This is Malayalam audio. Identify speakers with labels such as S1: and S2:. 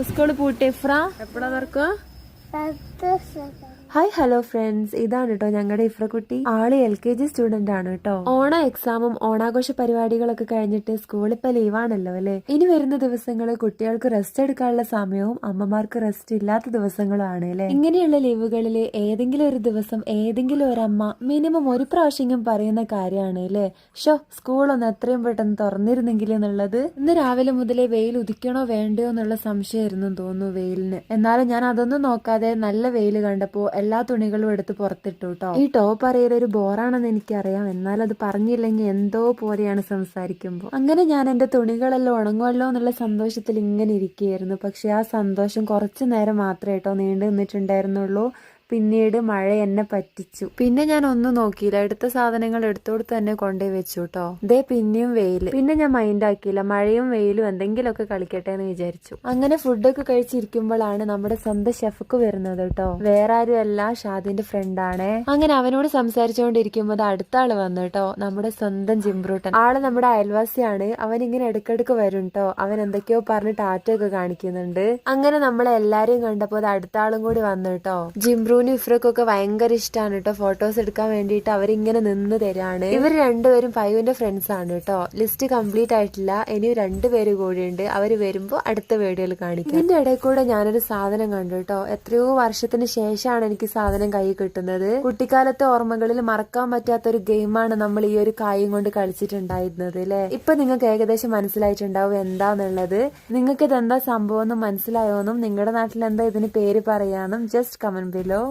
S1: സ്കൂള് പൂട്ടി ഇഫ്ര എപ്പോഴാ തുറക്കുക? ഹായ് ഹലോ ഫ്രണ്ട്സ്, ഇതാണ് കേട്ടോ ഞങ്ങളുടെ ഇഫ്രക്കുട്ടി. ആള് LKG സ്റ്റുഡന്റ് ആണ് കേട്ടോ. ഓണ എക്സാമും ഓണാഘോഷ പരിപാടികളൊക്കെ കഴിഞ്ഞിട്ട് സ്കൂൾ ഇപ്പൊ ലീവാണല്ലോ അല്ലെ. ഇനി വരുന്ന ദിവസങ്ങള് കുട്ടികൾക്ക് റെസ്റ്റ് എടുക്കാനുള്ള സമയവും അമ്മമാർക്ക് റെസ്റ്റ് ഇല്ലാത്ത ദിവസങ്ങളുമാണ് അല്ലെ. ഇങ്ങനെയുള്ള ലീവുകളില് ഏതെങ്കിലും ഒരു ദിവസം ഏതെങ്കിലും ഒരമ്മ മിനിമം ഒരു പ്രാവശ്യം പറയുന്ന കാര്യമാണ് അല്ലെ, സ്കൂളൊന്ന് എത്രയും പെട്ടെന്ന് തുറന്നിരുന്നെങ്കിൽ എന്നുള്ളത്. ഇന്ന് രാവിലെ മുതലേ വെയിൽ ഉദിക്കണോ വേണ്ടയോ എന്നുള്ള സംശയമായിരുന്നു തോന്നുന്നു വെയിലിന്. എന്നാലും ഞാൻ അതൊന്നും നോക്കാതെ നല്ല വെയിൽ കണ്ടപ്പോ എല്ലാ തുണികളും എടുത്ത് പുറത്തിട്ടു കേട്ടോ. ഈ ടോപ്പ് അറിയാൻ ഒരു ബോറാണെന്ന് എനിക്കറിയാം, എന്നാൽ അത് പറഞ്ഞില്ലെങ്കിൽ എന്തോ പോലെയാണ് സംസാരിക്കുമ്പോൾ. അങ്ങനെ ഞാൻ എന്റെ തുണികളെല്ലാം ഉണങ്ങുമല്ലോ എന്നുള്ള സന്തോഷത്തിൽ ഇങ്ങനെ ഇരിക്കുകയായിരുന്നു. പക്ഷെ ആ സന്തോഷം കുറച്ചു നേരം മാത്രമേ കേട്ടോ നീണ്ടു നിന്നിട്ടുണ്ടായിരുന്നുള്ളൂ. പിന്നീട് മഴ എന്നെ പറ്റിച്ചു. പിന്നെ ഞാൻ ഒന്നും നോക്കിയില്ല, എടുത്ത സാധനങ്ങൾ എടുത്തോടത്ത് തന്നെ കൊണ്ടുപോയി വെച്ചു കേട്ടോ. ദേ പിന്നെയും വെയില്. പിന്നെ ഞാൻ മൈൻഡ് ആക്കിയില്ല, മഴയും വെയിലും എന്തെങ്കിലുമൊക്കെ കളിക്കട്ടെ എന്ന് വിചാരിച്ചു. അങ്ങനെ ഫുഡൊക്കെ കഴിച്ചിരിക്കുമ്പോഴാണ് നമ്മുടെ സ്വന്തം ഷെഫ്ക്ക് വരുന്നത് കേട്ടോ. വേറെ ആരും അല്ല, ഷാദിന്റെ ഫ്രണ്ടാണ്. അങ്ങനെ അവനോട് സംസാരിച്ചുകൊണ്ടിരിക്കുമ്പോൾ അടുത്ത ആള് വന്നു കേട്ടോ, നമ്മുടെ സ്വന്തം ജിംബ്രൂട്ടൻ. ആള് നമ്മുടെ അയൽവാസിയാണ്. അവൻ ഇങ്ങനെ ഇടക്കിടക്ക് വരും കേട്ടോ. അവൻ എന്തൊക്കെയോ പറഞ്ഞ് ടാറ്റ ഒക്കെ കാണിക്കുന്നുണ്ട്. അങ്ങനെ നമ്മളെ എല്ലാരെയും കണ്ടപ്പോൾ അടുത്ത ആളും കൂടി വന്നു കേട്ടോ. ജിംബ്രൂ ഇഫ്രക്കൊക്കെ ഭയങ്കര ഇഷ്ടമാണ് കേട്ടോ. ഫോട്ടോസ് എടുക്കാൻ വേണ്ടിയിട്ട് അവരിങ്ങനെ നിന്ന് തരാണ്. ഇവർ രണ്ടുപേരും ഫൈവിന്റെ ഫ്രണ്ട്സ് ആണ് കേട്ടോ. ലിസ്റ്റ് കംപ്ലീറ്റ് ആയിട്ടില്ല, ഇനിയും 2 പേര് കൂടിയുണ്ട്. അവര് വരുമ്പോ അടുത്ത വീഡിയോയിൽ കാണിക്കും. ഇതിന്റെ ഇടയിൽ കൂടെ ഞാനൊരു സാധനം കണ്ടു കേട്ടോ. എത്രയോ വർഷത്തിന് ശേഷമാണ് എനിക്ക് സാധനം കൈ കിട്ടുന്നത്. കുട്ടിക്കാലത്തെ ഓർമ്മകളിൽ മറക്കാൻ പറ്റാത്ത ഒരു ഗെയിമാണ് നമ്മൾ ഈ ഒരു കായും കൊണ്ട് കളിച്ചിട്ടുണ്ടായിരുന്നത് അല്ലെ. ഇപ്പൊ നിങ്ങൾക്ക് ഏകദേശം മനസ്സിലായിട്ടുണ്ടാവും എന്താന്നുള്ളത്. നിങ്ങൾക്ക് ഇതെന്താ സംഭവം എന്നും മനസ്സിലായോന്നും നിങ്ങളുടെ നാട്ടിൽ എന്താ ഇതിന് പേര് പറയാന്നും ജസ്റ്റ് കമന്റ് ബിലോ.